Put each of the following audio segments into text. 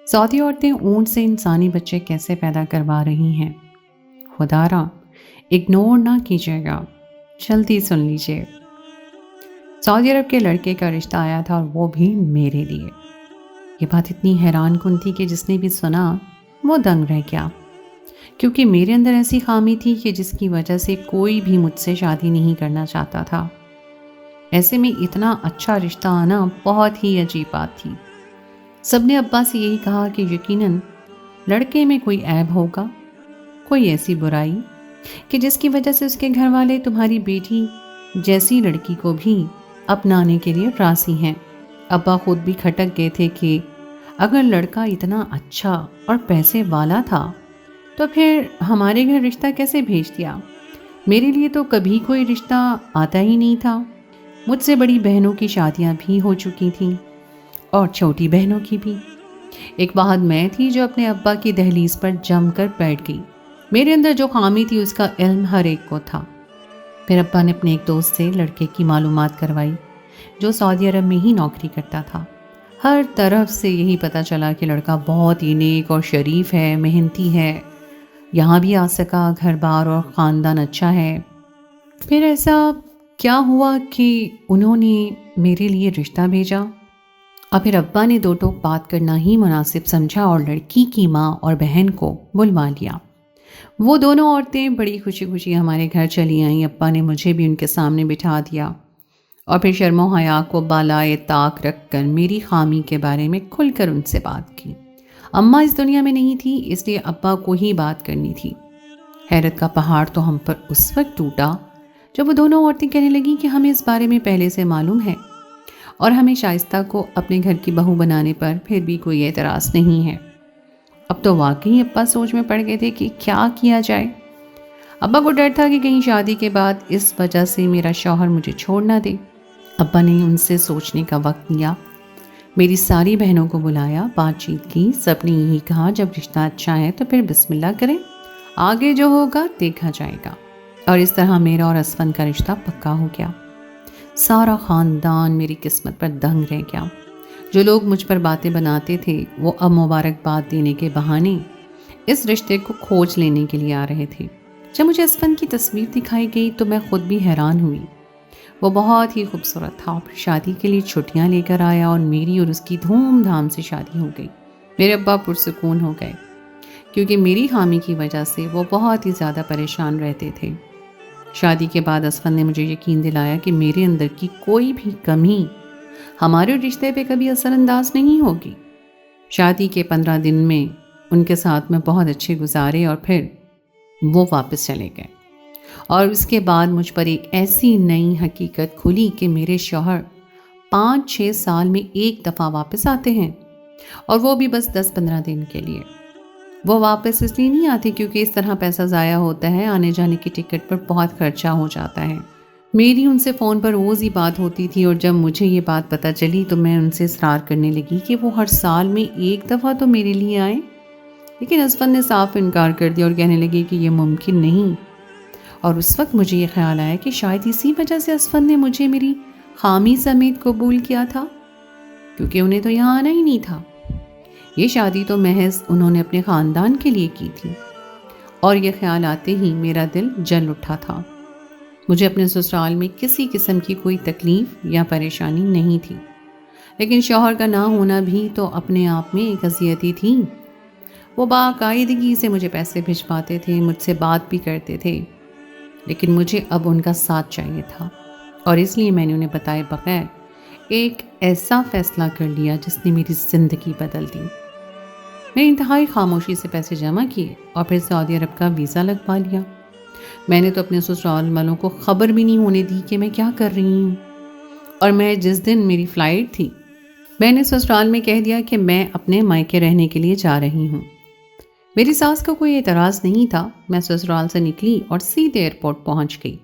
سعودی عورتیں اونٹ سے انسانی بچے کیسے پیدا کروا رہی ہیں؟ خدا را اگنور نہ کیجیے گا، جلدی سن لیجیے۔ سعودی عرب کے لڑکے کا رشتہ آیا تھا اور وہ بھی میرے لیے۔ یہ بات اتنی حیران کن تھی کہ جس نے بھی سنا وہ دنگ رہ گیا، کیونکہ میرے اندر ایسی خامی تھی کہ جس کی وجہ سے کوئی بھی مجھ سے شادی نہیں کرنا چاہتا تھا۔ ایسے میں اتنا اچھا رشتہ آنا بہت ہی عجیب بات تھی۔ سب نے ابا سے یہی کہا کہ یقیناً لڑکے میں کوئی عیب ہوگا، کوئی ایسی برائی کہ جس کی وجہ سے اس کے گھر والے تمہاری بیٹی جیسی لڑکی کو بھی اپنانے کے لیے راضی ہیں۔ ابا خود بھی کھٹک گئے تھے کہ اگر لڑکا اتنا اچھا اور پیسے والا تھا تو پھر ہمارے گھر رشتہ کیسے بھیج دیا؟ میرے لیے تو کبھی کوئی رشتہ آتا ہی نہیں تھا۔ مجھ سے بڑی بہنوں کی شادیاں بھی ہو چکی تھیں اور چھوٹی بہنوں کی بھی۔ ایک واحد میں تھی جو اپنے ابا کی دہلیز پر جم کر بیٹھ گئی۔ میرے اندر جو خامی تھی اس کا علم ہر ایک کو تھا۔ پھر ابا نے اپنے ایک دوست سے لڑکے کی معلومات کروائی جو سعودی عرب میں ہی نوکری کرتا تھا۔ ہر طرف سے یہی پتہ چلا کہ لڑکا بہت ہی نیک اور شریف ہے، محنتی ہے، یہاں بھی آ سکا، گھر بار اور خاندان اچھا ہے۔ پھر ایسا کیا ہوا کہ انہوں نے میرے لیے رشتہ بھیجا اور پھر ابا نے دو ٹوک بات کرنا ہی مناسب سمجھا اور لڑکی کی ماں اور بہن کو بلوا لیا۔ وہ دونوں عورتیں بڑی خوشی خوشی ہمارے گھر چلی آئیں۔ ابا نے مجھے بھی ان کے سامنے بٹھا دیا اور پھر شرم و حیا کو بالائے طاق رکھ کر میری خامی کے بارے میں کھل کر ان سے بات کی۔ اماں اس دنیا میں نہیں تھی، اس لیے ابا کو ہی بات کرنی تھی۔ حیرت کا پہاڑ تو ہم پر اس وقت ٹوٹا جب وہ دونوں عورتیں کہنے لگیں کہ ہمیں اس بارے میں پہلے سے معلوم ہے اور ہمیں شائستہ کو اپنے گھر کی بہو بنانے پر پھر بھی کوئی اعتراض نہیں ہے۔ اب تو واقعی ابا سوچ میں پڑ گئے تھے کہ کیا کیا جائے۔ ابا کو ڈر تھا کہ کہیں شادی کے بعد اس وجہ سے میرا شوہر مجھے چھوڑ نہ دے۔ ابا نے ان سے سوچنے کا وقت لیا، میری ساری بہنوں کو بلایا، بات چیت کی۔ سب نے یہی کہا جب رشتہ اچھا ہے تو پھر بسم اللہ کریں، آگے جو ہوگا دیکھا جائے گا۔ اور اس طرح میرا اور اسفن کا رشتہ پکا ہو گیا۔ سارا خاندان میری قسمت پر دنگ رہ گیا۔ جو لوگ مجھ پر باتیں بناتے تھے وہ اب مبارکباد دینے کے بہانے اس رشتے کو کھوج لینے کے لیے آ رہے تھے۔ جب مجھے اسفن کی تصویر دکھائی گئی تو میں خود بھی حیران ہوئی۔ وہ بہت ہی خوبصورت تھا اور شادی کے لیے چھٹیاں لے کر آیا اور میری اور اس کی دھوم دھام سے شادی ہو گئی۔ میرے ابا پرسکون ہو گئے کیونکہ میری خامی کی وجہ سے وہ بہت ہی زیادہ پریشان رہتے تھے۔ شادی کے بعد اسفن نے مجھے یقین دلایا کہ میرے اندر کی کوئی بھی کمی ہمارے رشتے پہ کبھی اثر انداز نہیں ہوگی۔ شادی کے 15 دن میں ان کے ساتھ میں بہت اچھے گزارے اور پھر وہ واپس چلے گئے، اور اس کے بعد مجھ پر ایک ایسی نئی حقیقت کھلی کہ میرے شوہر 5-6 سال میں ایک دفعہ واپس آتے ہیں، اور وہ بھی بس 10-15 دن کے لیے۔ وہ واپس اس لیے نہیں آتے کیونکہ اس طرح پیسہ ضائع ہوتا ہے، آنے جانے کی ٹکٹ پر بہت خرچہ ہو جاتا ہے۔ میری ان سے فون پر روز ہی بات ہوتی تھی، اور جب مجھے یہ بات پتہ چلی تو میں ان سے اصرار کرنے لگی کہ وہ ہر سال میں ایک دفعہ تو میرے لیے آئیں، لیکن اسفن نے صاف انکار کر دیا اور کہنے لگے کہ یہ ممکن نہیں۔ اور اس وقت مجھے یہ خیال آیا کہ شاید اسی وجہ سے اسفن نے مجھے میری خامی سمیت قبول کیا تھا، کیونکہ انہیں تو یہاں آنا ہی نہیں تھا۔ یہ شادی تو محض انہوں نے اپنے خاندان کے لیے کی تھی، اور یہ خیال آتے ہی میرا دل جل اٹھا تھا۔ مجھے اپنے سسرال میں کسی قسم کی کوئی تکلیف یا پریشانی نہیں تھی، لیکن شوہر کا نہ ہونا بھی تو اپنے آپ میں ایک اذیت ہی تھی۔ وہ باقاعدگی سے مجھے پیسے بھجواتے تھے، مجھ سے بات بھی کرتے تھے، لیکن مجھے اب ان کا ساتھ چاہیے تھا، اور اس لیے میں نے انہیں بتائے بغیر ایک ایسا فیصلہ کر لیا جس نے میری زندگی بدل دی۔ میں نے انتہائی خاموشی سے پیسے جمع کیے اور پھر سعودی عرب کا ویزا لگوا لیا۔ میں نے تو اپنے سسرال والوں کو خبر بھی نہیں ہونے دی کہ میں کیا کر رہی ہوں، اور میں جس دن میری فلائٹ تھی میں نے سسرال میں کہہ دیا کہ میں اپنے مائکے رہنے کے لیے جا رہی ہوں۔ میری ساس کا کوئی اعتراض نہیں تھا۔ میں سسرال سے نکلی اور سیدھے ایئرپورٹ پہنچ گئی۔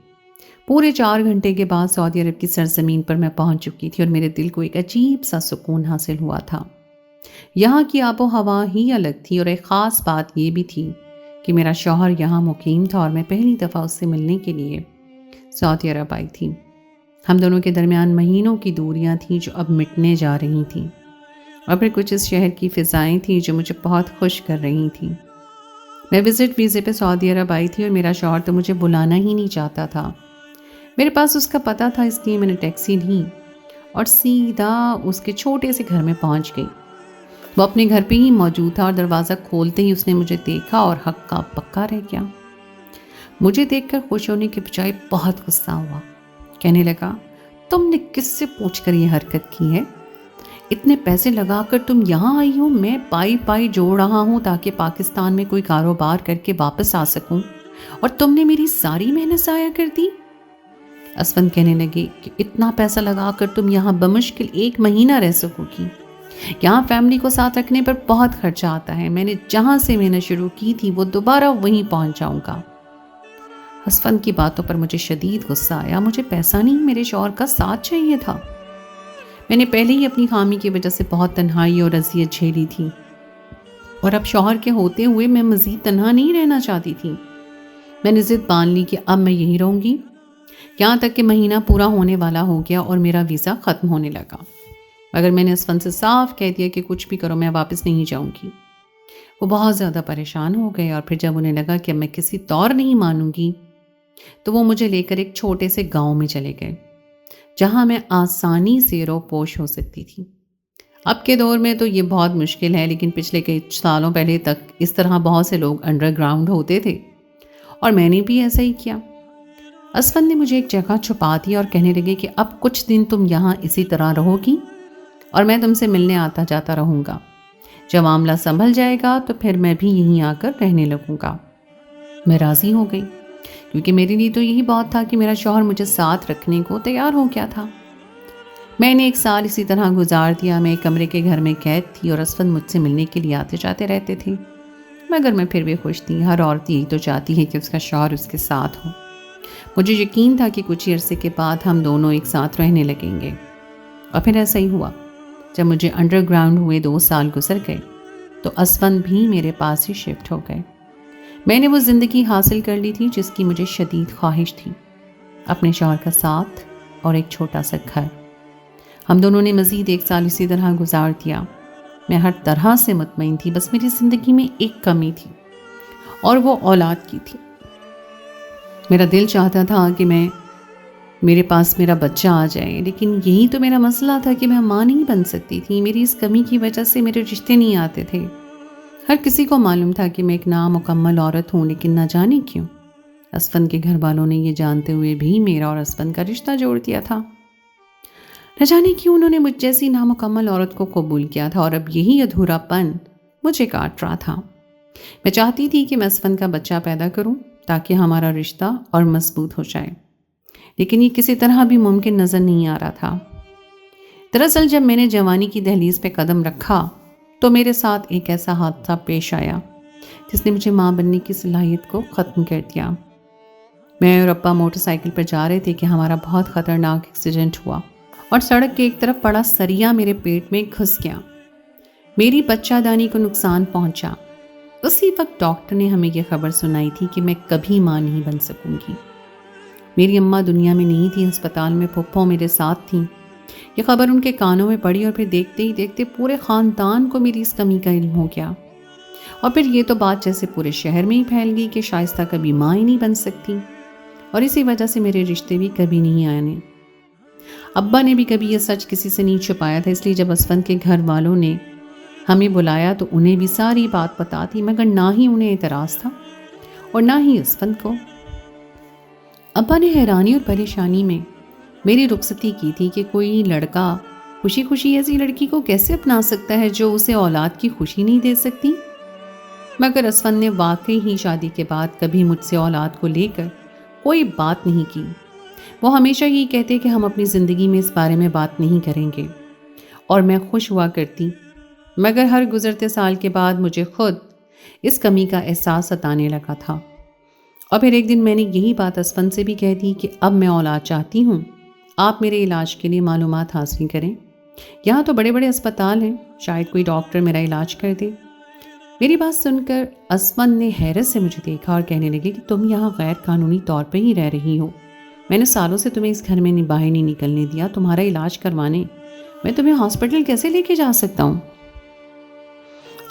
پورے 4 گھنٹے کے بعد سعودی عرب کی سرزمین پر میں پہنچ چکی تھی، اور میرے دل کو ایک عجیب سا سکون حاصل ہوا تھا۔ یہاں کی آب و ہوا ہی الگ تھی، اور ایک خاص بات یہ بھی تھی کہ میرا شوہر یہاں مقیم تھا اور میں پہلی دفعہ اس سے ملنے کے لیے سعودی عرب آئی تھی۔ ہم دونوں کے درمیان مہینوں کی دوریاں تھیں جو اب مٹنے جا رہی تھیں۔ اور پھر کچھ اس شہر کی فضائیں تھیں جو مجھے بہت خوش کر رہی تھیں۔ میں وزٹ ویزے پہ سعودی عرب آئی تھی اور میرا شوہر تو مجھے بلانا ہی نہیں چاہتا تھا۔ میرے پاس اس کا پتہ تھا، اس لیے میں نے ٹیکسی لی اور سیدھا اس کے چھوٹے سے گھر میں پہنچ گئی۔ وہ اپنے گھر پہ ہی موجود تھا اور دروازہ کھولتے ہی اس نے مجھے دیکھا اور ہکا پکا رہ گیا۔ مجھے دیکھ کر خوش ہونے کے بجائے بہت غصہ ہوا۔ کہنے لگا، تم نے کس سے پوچھ کر یہ حرکت کی ہے؟ اتنے پیسے لگا کر تم یہاں آئی ہو، میں پائی جوڑ رہا ہوں تاکہ پاکستان میں کوئی کاروبار کر کے واپس آ سکوں، اور تم نے میری ساری محنت ضائع کر دی۔ اسفند کہنے لگے کہ اتنا پیسہ لگا کر تم یہاں بمشکل 1 مہینہ رہ سکو گی۔ یہاں فیملی کو ساتھ رکھنے پر بہت خرچہ آتا ہے، میں نے جہاں سے محنت شروع کی تھی وہ دوبارہ وہیں پہنچ جاؤں گا۔ اسفند کی باتوں پر مجھے شدید غصہ آیا۔ مجھے پیسہ نہیں، میرے شوہر کا ساتھ چاہیے تھا۔ میں نے پہلے ہی اپنی خامی کی وجہ سے بہت تنہائی اور اذیت جھیلی تھی، اور اب شوہر کے ہوتے ہوئے میں مزید تنہا نہیں رہنا چاہتی تھی۔ میں نے ضد باندھ لی کہ اب میں یہیں رہوں گی، یہاں تک کہ مہینہ پورا ہونے والا ہو گیا اور میرا ویزا ختم ہونے لگا۔ مگر میں نے اسفند سے صاف کہہ دیا کہ کچھ بھی کرو میں واپس نہیں جاؤں گی۔ وہ بہت زیادہ پریشان ہو گئے، اور پھر جب انہیں لگا کہ اب میں کسی طور نہیں مانوں گی تو وہ مجھے لے کر ایک چھوٹے سے گاؤں میں چلے گئے جہاں میں آسانی سے رو پوش ہو سکتی تھی۔ اب کے دور میں تو یہ بہت مشکل ہے، لیکن پچھلے کئی سالوں پہلے تک اس طرح بہت سے لوگ انڈر گراؤنڈ ہوتے تھے، اور میں نے بھی ایسا ہی کیا۔ اسفند نے مجھے ایک جگہ چھپا دی اور کہنے لگے کہ اب کچھ دن تم یہاں اسی طرح رہو گی اور میں تم سے ملنے آتا جاتا رہوں گا۔ جب معاملہ سنبھل جائے گا تو پھر میں بھی یہیں آ کر رہنے لگوں گا۔ میں راضی ہو گئی، کیونکہ میرے لیے تو یہی بہت تھا کہ میرا شوہر مجھے ساتھ رکھنے کو تیار ہو گیا تھا۔ میں نے 1 سال اسی طرح گزار دیا۔ میں ایک کمرے کے گھر میں قید تھی اور اسفند مجھ سے ملنے کے لیے آتے جاتے رہتے تھے، مگر میں پھر بھی خوش تھی۔ ہر عورت یہی تو چاہتی ہے کہ اس کا شوہر اس کے ساتھ ہو۔ مجھے یقین تھا کہ کچھ عرصے کے بعد ہم دونوں ایک ساتھ رہنے لگیں گے، اور پھر ایسا ہی ہوا۔ جب مجھے انڈر گراؤنڈ ہوئے 2 سال گزر گئے تو اسفند بھی میرے پاس ہی شفٹ ہو گئے۔ میں نے وہ زندگی حاصل کر لی تھی جس کی مجھے شدید خواہش تھی، اپنے شوہر کا ساتھ اور ایک چھوٹا سا گھر۔ ہم دونوں نے مزید 1 سال اسی طرح گزار دیا۔ میں ہر طرح سے مطمئن تھی، بس میری زندگی میں ایک کمی تھی، اور وہ اولاد کی تھی۔ میرا دل چاہتا تھا کہ میرے پاس میرا بچہ آ جائے، لیکن یہی تو میرا مسئلہ تھا کہ میں ماں نہیں بن سکتی تھی۔ میری اس کمی کی وجہ سے میرے رشتے نہیں آتے تھے۔ ہر کسی کو معلوم تھا کہ میں ایک نامکمل عورت ہوں، لیکن نہ جانے کیوں اسفند کے گھر والوں نے یہ جانتے ہوئے بھی میرا اور اسفند کا رشتہ جوڑ دیا تھا۔ نہ جانے کیوں انہوں نے مجھ جیسی نامکمل عورت کو قبول کیا تھا، اور اب یہی ادھورا پن مجھے کاٹ رہا تھا۔ میں چاہتی تھی کہ میں اسفند کا بچہ پیدا کروں تاکہ ہمارا رشتہ اور مضبوط ہو جائے، لیکن یہ کسی طرح بھی ممکن نظر نہیں آ رہا تھا۔ دراصل جب میں نے جوانی کی دہلیز پہ قدم رکھا تو میرے ساتھ ایک ایسا حادثہ پیش آیا جس نے مجھے ماں بننے کی صلاحیت کو ختم کر دیا۔ میں اور ابا موٹر سائیکل پر جا رہے تھے کہ ہمارا بہت خطرناک ایکسیڈنٹ ہوا، اور سڑک کے ایک طرف پڑا سریا میرے پیٹ میں گھس گیا۔ میری بچہ دانی کو نقصان پہنچا۔ اسی وقت ڈاکٹر نے ہمیں یہ خبر سنائی تھی کہ میں کبھی ماں نہیں بن سکوں گی۔ میری اماں دنیا میں نہیں تھی، ہسپتال میں پھپھو میرے ساتھ تھیں۔ یہ خبر ان کے کانوں میں پڑی، اور پھر دیکھتے ہی دیکھتے پورے خاندان کو میری اس کمی کا علم ہو گیا، اور پھر یہ تو بات جیسے پورے شہر میں ہی پھیل گئی کہ شائستہ کبھی ماں ہی نہیں بن سکتی، اور اسی وجہ سے میرے رشتے بھی کبھی نہیں آنے۔ ابا نے بھی کبھی یہ سچ کسی سے نہیں چھپایا تھا، اس لیے جب اسفند کے گھر والوں نے ہمیں بلایا تو انہیں بھی ساری بات پتا تھی، مگر نہ ہی انہیں اعتراض تھا اور نہ ہی اسفند کو۔ ابا نے حیرانی اور پریشانی میں میری رخصتی کی تھی کہ کوئی لڑکا خوشی خوشی ایسی لڑکی کو کیسے اپنا سکتا ہے جو اسے اولاد کی خوشی نہیں دے سکتی۔ مگر اسفند نے واقعی ہی شادی کے بعد کبھی مجھ سے اولاد کو لے کر کوئی بات نہیں کی۔ وہ ہمیشہ یہی کہتے کہ ہم اپنی زندگی میں اس بارے میں بات نہیں کریں گے، اور میں خوش ہوا کرتی، مگر ہر گزرتے سال کے بعد مجھے خود اس کمی کا احساس ستانے لگا تھا۔ اور پھر ایک دن میں نے یہی بات اسفند سے بھی کہہ دی کہ اب میں اولاد چاہتی ہوں، آپ میرے علاج کے لیے معلومات حاصل کریں، یہاں تو بڑے بڑے اسپتال ہیں، شاید کوئی ڈاکٹر میرا علاج کر دے۔ میری بات سن کر اسفند نے حیرت سے مجھے دیکھا اور کہنے لگے کہ تم یہاں غیر قانونی طور پہ ہی رہ رہی ہو، میں نے سالوں سے تمہیں اس گھر میں باہر نہیں نکلنے دیا، تمہارا علاج کروانے میں تمہیں ہاسپٹل کیسے لے کے جا سکتا ہوں؟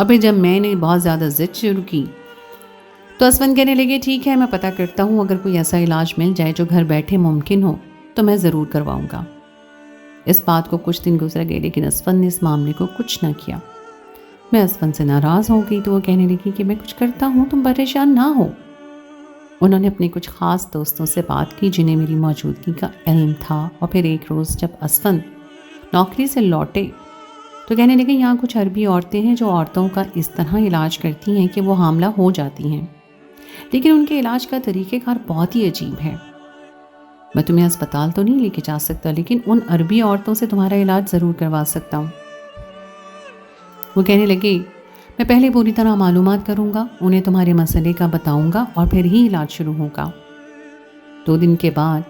اور پھر جب میں نے بہت زیادہ ضد شروع کی تو اسفند کہنے لگے ٹھیک ہے میں پتہ کرتا ہوں، اگر کوئی ایسا علاج مل جائے جو گھر بیٹھے ممکن ہو تو میں ضرور کرواؤں گا۔ اس بات کو کچھ دن گزر گئے لیکن اسفند نے اس معاملے کو کچھ نہ کیا۔ میں اسفند سے ناراض ہو گئی تو وہ کہنے لگی کہ میں کچھ کرتا ہوں، تم پریشان نہ ہو۔ انہوں نے اپنے کچھ خاص دوستوں سے بات کی جنہیں میری موجودگی کا علم تھا، اور پھر ایک روز جب اسفند نوکری سے لوٹے تو کہنے لگے یہاں کچھ عربی عورتیں ہیں جو عورتوں کا اس طرح علاج کرتی ہیں کہ وہ حاملہ ہو جاتی ہیں، لیکن ان کے علاج کا طریقہ کار بہت ہی عجیب ہے۔ میں تمہیں اسپتال تو نہیں لے کے جا سکتا لیکن ان عربی عورتوں سے تمہارا علاج ضرور کروا سکتا ہوں۔ وہ کہنے لگے میں پہلے پوری طرح معلومات کروں گا، انہیں تمہارے مسئلے کا بتاؤں گا اور پھر ہی علاج شروع ہوگا۔ 2 دن کے بعد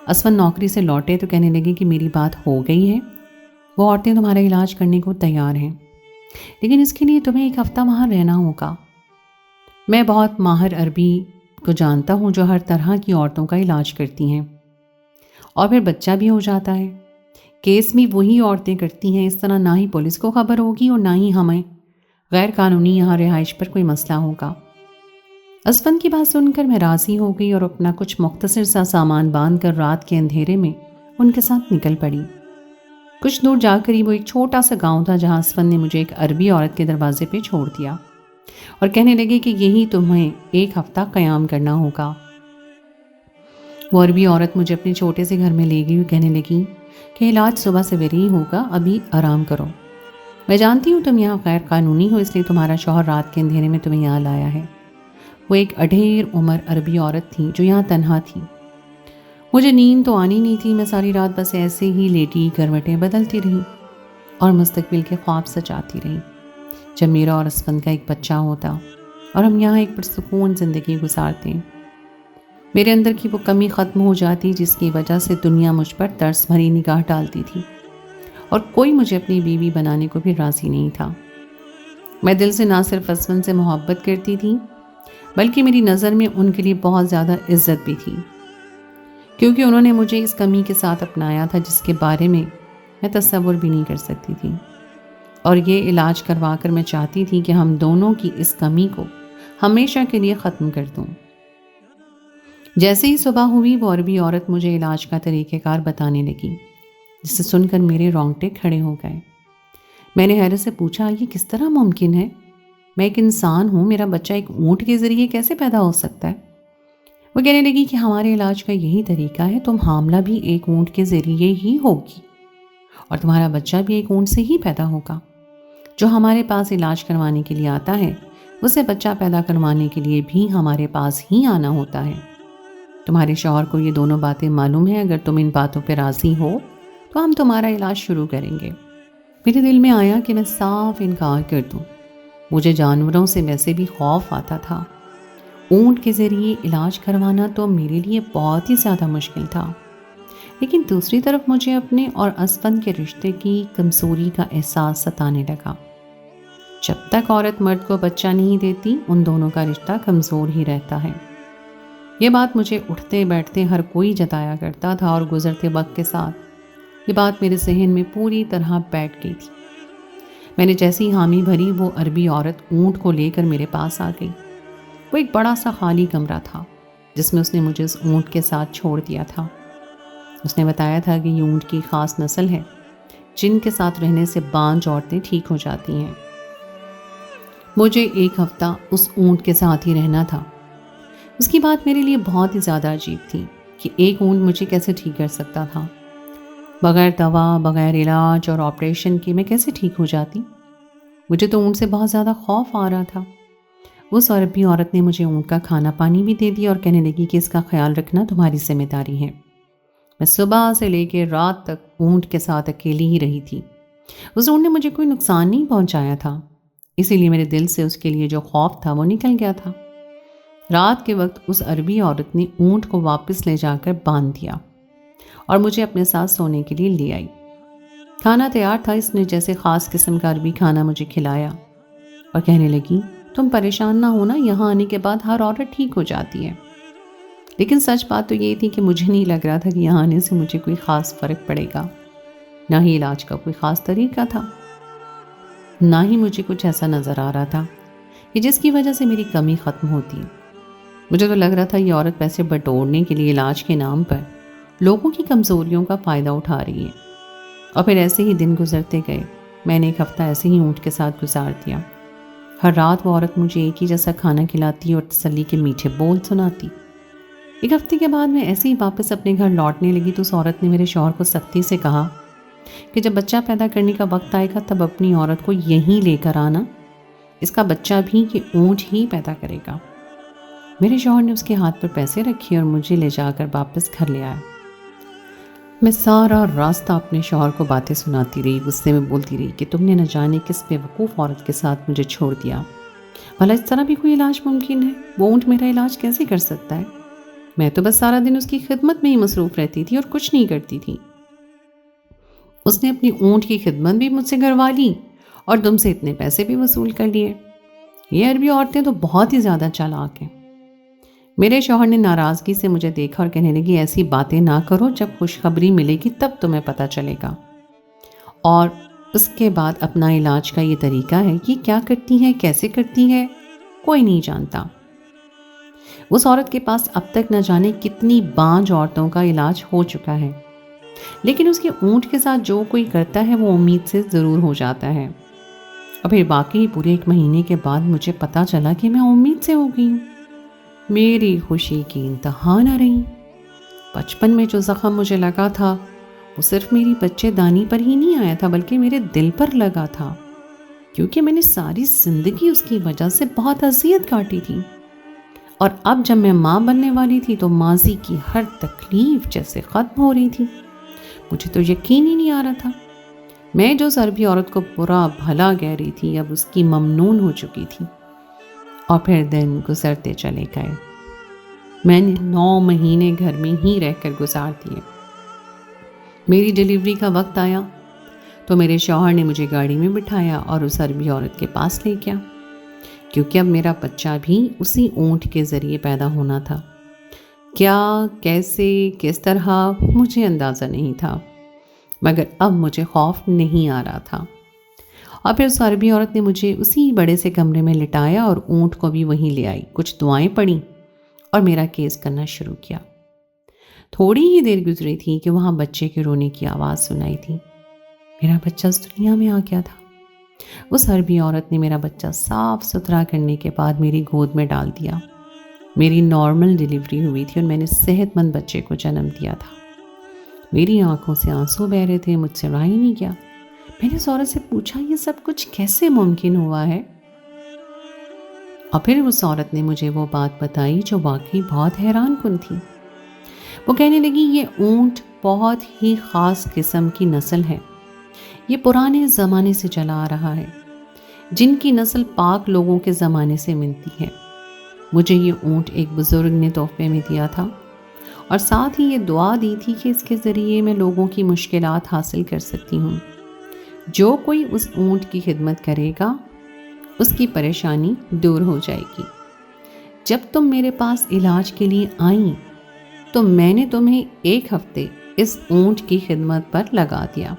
اسفند نوکری سے لوٹے تو کہنے لگے کہ میری بات ہو گئی ہے، وہ عورتیں تمہارا علاج کرنے کو تیار ہیں، لیکن اس کے لیے تمہیں 1 ہفتہ وہاں رہنا ہوگا۔ میں بہت ماہر عربی کو جانتا ہوں جو ہر طرح کی عورتوں کا علاج کرتی ہیں، اور پھر بچہ بھی ہو جاتا ہے۔ کیس بھی وہی عورتیں کرتی ہیں، اس طرح نہ ہی پولیس کو خبر ہوگی اور نہ ہی ہمیں غیر قانونی یہاں رہائش پر کوئی مسئلہ ہوگا۔ اسفند کی بات سن کر میں راضی ہو گئی اور اپنا کچھ مختصر سا سامان باندھ کر رات کے اندھیرے میں ان کے ساتھ نکل پڑی۔ کچھ دور جا کر ہی وہ ایک چھوٹا سا گاؤں تھا جہاں اسفند نے مجھے ایک عربی عورت کے دروازے پہ چھوڑ دیا اور کہنے لگے کہ یہی تمہیں 1 ہفتہ قیام کرنا ہوگا۔ وہ عربی عورت مجھے اپنے چھوٹے سے گھر میں لے گئی اور کہنے لگی کہ علاج صبح سویرے ہی ہوگا، ابھی آرام کرو۔ میں جانتی ہوں تم یہاں غیر قانونی ہو، اس لیے تمہارا شوہر رات کے اندھیرے میں تمہیں یہاں لایا ہے۔ وہ ایک اڈھیر عمر عربی عورت تھی جو یہاں تنہا تھی۔ مجھے نیند تو آنی نہیں تھی، میں ساری رات بس ایسے ہی لیٹی کروٹیں بدلتی رہی اور مستقبل کے خواب سجاتی رہی۔ جب میرا اور اسفند کا ایک بچہ ہوتا اور ہم یہاں ایک پرسکون زندگی گزارتے، میرے اندر کی وہ کمی ختم ہو جاتی جس کی وجہ سے دنیا مجھ پر ترس بھری نگاہ ڈالتی تھی اور کوئی مجھے اپنی بیوی بنانے کو بھی راضی نہیں تھا۔ میں دل سے نہ صرف اسفند سے محبت کرتی تھی بلکہ میری نظر میں ان کے لیے بہت زیادہ عزت بھی تھی، کیونکہ انہوں نے مجھے اس کمی کے ساتھ اپنایا تھا جس کے بارے میں تصور بھی نہیں کر سکتی تھی، اور یہ علاج کروا کر میں چاہتی تھی کہ ہم دونوں کی اس کمی کو ہمیشہ کے لیے ختم کر دوں۔ جیسے ہی صبح ہوئی وہ عربی عورت مجھے علاج کا طریقہ کار بتانے لگی، جسے سن کر میرے رونگٹے کھڑے ہو گئے۔ میں نے حیرت سے پوچھا یہ کس طرح ممکن ہے؟ میں ایک انسان ہوں، میرا بچہ ایک اونٹ کے ذریعے کیسے پیدا ہو سکتا ہے؟ وہ کہنے لگی کہ ہمارے علاج کا یہی طریقہ ہے، تم حاملہ بھی ایک اونٹ کے ذریعے ہی ہوگی اور تمہارا بچہ بھی ایک اونٹ سے ہی پیدا ہوگا۔ جو ہمارے پاس علاج کروانے کے لیے آتا ہے اسے بچہ پیدا کروانے کے لیے بھی ہمارے پاس ہی آنا ہوتا ہے۔ تمہارے شوہر کو یہ دونوں باتیں معلوم ہیں، اگر تم ان باتوں پہ راضی ہو تو ہم تمہارا علاج شروع کریں گے۔ میرے دل میں آیا کہ میں صاف انکار کر دوں، مجھے جانوروں سے ویسے بھی خوف آتا تھا، اونٹ کے ذریعے علاج کروانا تو میرے لیے بہت ہی زیادہ مشکل تھا۔ لیکن دوسری طرف مجھے اپنے اور اسفند کے رشتے کی کمزوری کا احساس ستانے لگا۔ جب تک عورت مرد کو بچہ نہیں دیتی ان دونوں کا رشتہ کمزور ہی رہتا ہے۔ یہ بات مجھے اٹھتے بیٹھتے ہر کوئی جتایا کرتا تھا اور گزرتے وقت کے ساتھ یہ بات میرے ذہن میں پوری طرح بیٹھ گئی تھی۔ میں نے جیسی حامی بھری وہ عربی عورت اونٹ کو لے کر میرے پاس آ گئی۔ وہ ایک بڑا سا خالی کمرہ تھا جس میں اس نے مجھے اس اونٹ کے ساتھ چھوڑ دیا تھا۔ اس نے بتایا تھا کہ یہ اونٹ کی خاص نسل ہے جن کے ساتھ رہنے سے بانجھ عورتیں ٹھیک ہو جاتی ہیں۔ مجھے 1 ہفتہ اس اونٹ کے ساتھ ہی رہنا تھا۔ اس کی بات میرے لیے بہت ہی زیادہ عجیب تھی کہ ایک اونٹ مجھے کیسے ٹھیک کر سکتا تھا؟ بغیر دوا، بغیر علاج اور آپریشن کے میں کیسے ٹھیک ہو جاتی؟ مجھے تو اونٹ سے بہت زیادہ خوف آ رہا تھا۔ اس عربی عورت نے مجھے اونٹ کا کھانا پانی بھی دے دیا اور کہنے لگی کہ اس کا خیال رکھنا تمہاری ذمہ داری ہے۔ میں صبح سے لے کے رات تک اونٹ کے ساتھ اکیلی ہی رہی تھی۔ اس اونٹ نے مجھے کوئی نقصان نہیں پہنچایا تھا، اسی لیے میرے دل سے اس کے لیے جو خوف تھا وہ نکل گیا تھا۔ رات کے وقت اس عربی عورت نے اونٹ کو واپس لے جا کر باندھ دیا اور مجھے اپنے ساتھ سونے کے لیے لے آئی۔ کھانا تیار تھا، اس نے جیسے خاص قسم کا عربی کھانا مجھے کھلایا اور کہنے لگی تم پریشان نہ ہونا، یہاں آنے کے بعد ہر عورت ٹھیک ہو جاتی ہے۔ لیکن سچ بات تو یہ تھی کہ مجھے نہیں لگ رہا تھا کہ یہاں آنے سے مجھے کوئی خاص فرق پڑے گا، نہ ہی علاج کا کوئی خاص طریقہ تھا۔ نہ ہی مجھے کچھ ایسا نظر آ رہا تھا کہ جس کی وجہ سے میری کمی ختم ہوتی۔ مجھے تو لگ رہا تھا یہ عورت پیسے بٹورنے کے لیے علاج کے نام پر لوگوں کی کمزوریوں کا فائدہ اٹھا رہی ہے۔ اور پھر ایسے ہی دن گزرتے گئے۔ میں نے ایک ہفتہ ایسے ہی اونٹ کے ساتھ گزار دیا۔ ہر رات وہ عورت مجھے ایک ہی جیسا کھانا کھلاتی اور تسلی کے میٹھے بول سناتی۔ ایک ہفتے کے بعد میں ایسے ہی واپس اپنے گھر لوٹنے لگی تو اس عورت نے میرے شوہر کو سختی سے کہا کہ جب بچہ پیدا کرنے کا وقت آئے گا تب اپنی عورت کو یہیں لے کر آنا، اس کا بچہ بھی یہ اونٹ ہی پیدا کرے گا۔ میرے شوہر نے اس کے ہاتھ پر پیسے رکھے اور مجھے لے جا کر واپس گھر لے آیا۔ میں سارا راستہ اپنے شوہر کو باتیں سناتی رہی، غصے میں بولتی رہی کہ تم نے نہ جانے کس بیوقوف عورت کے ساتھ مجھے چھوڑ دیا۔ بھلا اس طرح بھی کوئی علاج ممکن ہے؟ وہ اونٹ میرا علاج کیسے کر سکتا ہے؟ میں تو بس سارا دن اس کی خدمت میں ہی مصروف رہتی تھی اور کچھ نہیں کرتی تھی۔ اس نے اپنی اونٹ کی خدمت بھی مجھ سے کروا لی اور تم سے اتنے پیسے بھی وصول کر لیے۔ یہ عربی عورتیں تو بہت ہی زیادہ چالاک ہیں۔ میرے شوہر نے ناراضگی سے مجھے دیکھا اور کہنے لگی ایسی باتیں نہ کرو، جب خوشخبری ملے گی تب تمہیں پتہ چلے گا۔ اور اس کے بعد اپنا علاج کا یہ طریقہ ہے، یہ کیا کرتی ہے، کیسے کرتی ہے، کوئی نہیں جانتا۔ اس عورت کے پاس اب تک نہ جانے کتنی بانجھ عورتوں کا علاج ہو چکا ہے، لیکن اس کے اونٹ کے ساتھ جو کوئی کرتا ہے وہ امید سے ضرور ہو جاتا ہے۔ اور پھر باقی پورے 1 مہینے کے بعد مجھے پتہ چلا کہ میں امید سے ہو گئی ہوں۔ میری خوشی کی انتہا نہ رہی۔ بچپن میں جو زخم مجھے لگا تھا وہ صرف میری بچے دانی پر ہی نہیں آیا تھا بلکہ میرے دل پر لگا تھا، کیونکہ میں نے ساری زندگی اس کی وجہ سے بہت اذیت کاٹی تھی۔ اور اب جب میں ماں بننے والی تھی تو ماضی کی ہر تکلیف جیسے ختم ہو رہی تھی۔ مجھے تو یقین ہی نہیں آ رہا تھا۔ میں جو عربی عورت کو برا بھلا کہہ رہی تھی اب اس کی ممنون ہو چکی تھی۔ اور پھر دن گزرتے چلے گئے۔ میں نے 9 مہینے گھر میں ہی رہ کر گزار دیے۔ میری ڈیلیوری کا وقت آیا تو میرے شوہر نے مجھے گاڑی میں بٹھایا اور اس عربی عورت کے پاس لے گیا، کیونکہ اب میرا بچہ بھی اسی اونٹ کے ذریعے پیدا ہونا تھا۔ کیا، کیسے، کس طرح مجھے اندازہ نہیں تھا، مگر اب مجھے خوف نہیں آ رہا تھا۔ اور پھر اس عربی عورت نے مجھے اسی بڑے سے کمرے میں لٹایا اور اونٹ کو بھی وہیں لے آئی، کچھ دعائیں پڑھیں اور میرا کیس کرنا شروع کیا۔ تھوڑی ہی دیر گزری تھی کہ وہاں بچے کے رونے کی آواز سنائی تھی۔ میرا بچہ اس دنیا میں آ گیا تھا۔ اس عربی عورت نے میرا بچہ صاف ستھرا کرنے کے بعد میری گود میں ڈال دیا۔ میری نارمل ڈیلیوری ہوئی تھی اور میں نے صحت مند بچے کو جنم دیا تھا۔ میری آنکھوں سے آنسو بہ رہے تھے، مجھ سے رہا ہی نہیں گیا۔ میں نے اس عورت سے پوچھا یہ سب کچھ کیسے ممکن ہوا ہے؟ اور پھر اس عورت نے مجھے وہ بات بتائی جو واقعی بہت حیران کن تھی۔ وہ کہنے لگی یہ اونٹ بہت ہی خاص قسم کی نسل ہے، یہ پرانے زمانے سے چلا آ رہا ہے، جن کی نسل پاک لوگوں کے زمانے سے ملتی ہے۔ مجھے یہ اونٹ ایک بزرگ نے تحفے میں دیا تھا اور ساتھ ہی یہ دعا دی تھی کہ اس کے ذریعے میں لوگوں کی مشکلات حاصل کر سکتی ہوں۔ جو کوئی اس اونٹ کی خدمت کرے گا اس کی پریشانی دور ہو جائے گی۔ جب تم میرے پاس علاج کے لیے آئیں تو میں نے تمہیں 1 ہفتے اس اونٹ کی خدمت پر لگا دیا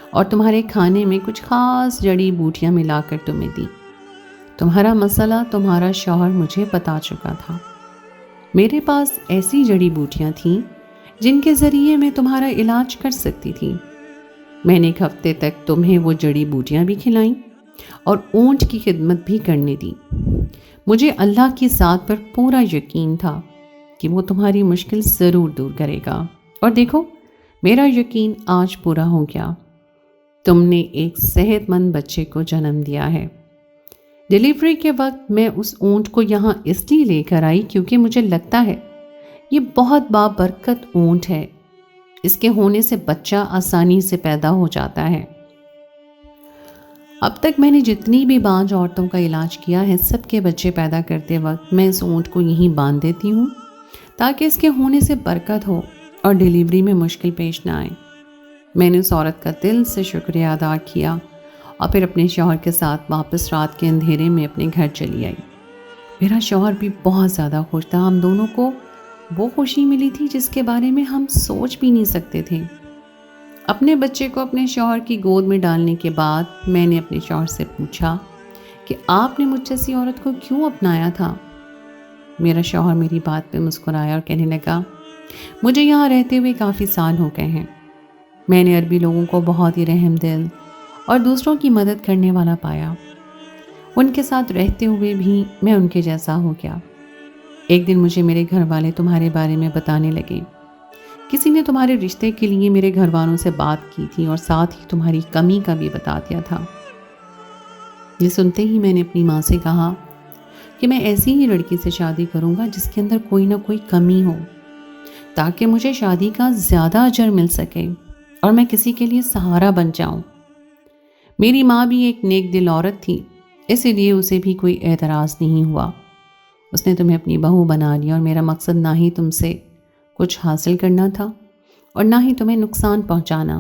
اور تمہارے کھانے میں کچھ خاص جڑی بوٹیاں ملا کر تمہیں دی۔ تمہارا مسئلہ تمہارا شوہر مجھے بتا چکا تھا۔ میرے پاس ایسی جڑی بوٹیاں تھیں جن کے ذریعے میں تمہارا علاج کر سکتی تھی۔ میں نے 1 ہفتے تک تمہیں وہ جڑی بوٹیاں بھی کھلائیں اور اونٹ کی خدمت بھی کرنے دی۔ مجھے اللہ کی ذات پر پورا یقین تھا کہ وہ تمہاری مشکل ضرور دور کرے گا، اور دیکھو میرا یقین آج پورا ہو گیا۔ تم نے ایک صحت مند بچے کو جنم دیا ہے۔ ڈیلیوری کے وقت میں اس اونٹ کو یہاں اس لیے لے کر آئی کیونکہ مجھے لگتا ہے یہ بہت بابرکت اونٹ ہے، اس کے ہونے سے بچہ آسانی سے پیدا ہو جاتا ہے۔ اب تک میں نے جتنی بھی بانجھ عورتوں کا علاج کیا ہے سب کے بچے پیدا کرتے وقت میں اس اونٹ کو یہیں باندھ دیتی ہوں تاکہ اس کے ہونے سے برکت ہو اور ڈیلیوری میں مشکل پیش نہ آئے۔ میں نے اس عورت کا دل سے شکریہ ادا کیا اور پھر اپنے شوہر کے ساتھ واپس رات کے اندھیرے میں اپنے گھر چلی آئی۔ میرا شوہر بھی بہت زیادہ خوش تھا۔ ہم دونوں کو وہ خوشی ملی تھی جس کے بارے میں ہم سوچ بھی نہیں سکتے تھے۔ اپنے بچے کو اپنے شوہر کی گود میں ڈالنے کے بعد میں نے اپنے شوہر سے پوچھا کہ آپ نے مجھ جیسی عورت کو کیوں اپنایا تھا؟ میرا شوہر میری بات پہ مسکرایا اور کہنے لگا، مجھے یہاں رہتے ہوئے کافی سال ہو گئے ہیں۔ میں نے عربی لوگوں کو بہت ہی رحم دل اور دوسروں کی مدد کرنے والا پایا۔ ان کے ساتھ رہتے ہوئے بھی میں ان کے جیسا ہو گیا۔ ایک دن مجھے میرے گھر والے تمہارے بارے میں بتانے لگے۔ کسی نے تمہارے رشتے کے لیے میرے گھر والوں سے بات کی تھی اور ساتھ ہی تمہاری کمی کا بھی بتا دیا تھا۔ یہ سنتے ہی میں نے اپنی ماں سے کہا کہ میں ایسی ہی لڑکی سے شادی کروں گا جس کے اندر کوئی نہ کوئی کمی ہو، تاکہ مجھے شادی کا زیادہ اجر مل سکے اور میں کسی کے لیے سہارا بن جاؤں۔ میری ماں بھی ایک نیک دل عورت تھی، اسی لیے اسے بھی کوئی اعتراض نہیں ہوا۔ اس نے تمہیں اپنی بہو بنا لیا اور میرا مقصد نہ ہی تم سے کچھ حاصل کرنا تھا اور نہ ہی تمہیں نقصان پہنچانا۔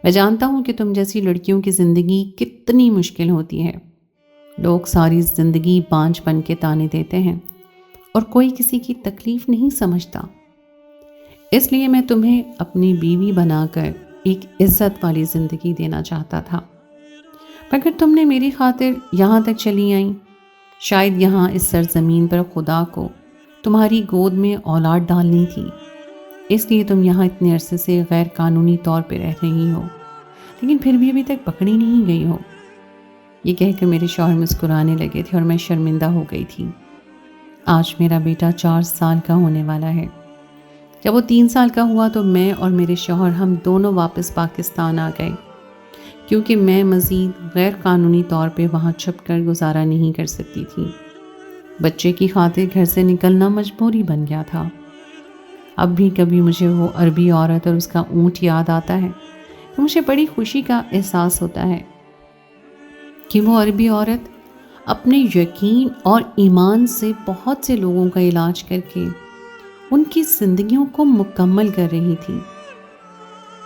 میں جانتا ہوں کہ تم جیسی لڑکیوں کی زندگی کتنی مشکل ہوتی ہے۔ لوگ ساری زندگی بانجھ بن کے تانے دیتے ہیں اور کوئی کسی کی تکلیف نہیں سمجھتا۔ اس لیے میں تمہیں اپنی بیوی بنا کر ایک عزت والی زندگی دینا چاہتا تھا، مگر تم نے میری خاطر یہاں تک چلی آئیں۔ شاید یہاں اس سرزمین پر خدا کو تمہاری گود میں اولاد ڈالنی تھی، اس لیے تم یہاں اتنے عرصے سے غیر قانونی طور پہ رہ رہی ہو، لیکن پھر بھی ابھی تک پکڑی نہیں گئی ہو۔ یہ کہہ کر میرے شوہر مسکرانے لگے تھے اور میں شرمندہ ہو گئی تھی۔ آج میرا بیٹا 4 سال کا ہونے والا ہے۔ جب وہ 3 سال کا ہوا تو میں اور میرے شوہر ہم دونوں واپس پاکستان آ گئے، کیونکہ میں مزید غیر قانونی طور پہ وہاں چھپ کر گزارا نہیں کر سکتی تھی۔ بچے کی خاطر گھر سے نکلنا مجبوری بن گیا تھا۔ اب بھی کبھی مجھے وہ عربی عورت اور اس کا اونٹ یاد آتا ہے تو مجھے بڑی خوشی کا احساس ہوتا ہے کہ وہ عربی عورت اپنے یقین اور ایمان سے بہت سے لوگوں کا علاج کر کے ان کی زندگیوں کو مکمل کر رہی تھی۔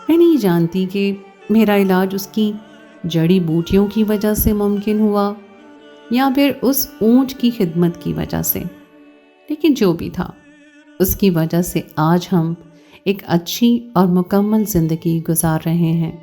میں نہیں جانتی کہ میرا علاج اس کی جڑی بوٹیوں کی وجہ سے ممکن ہوا یا پھر اس اونٹ کی خدمت کی وجہ سے، لیکن جو بھی تھا اس کی وجہ سے آج ہم ایک اچھی اور مکمل زندگی گزار رہے ہیں۔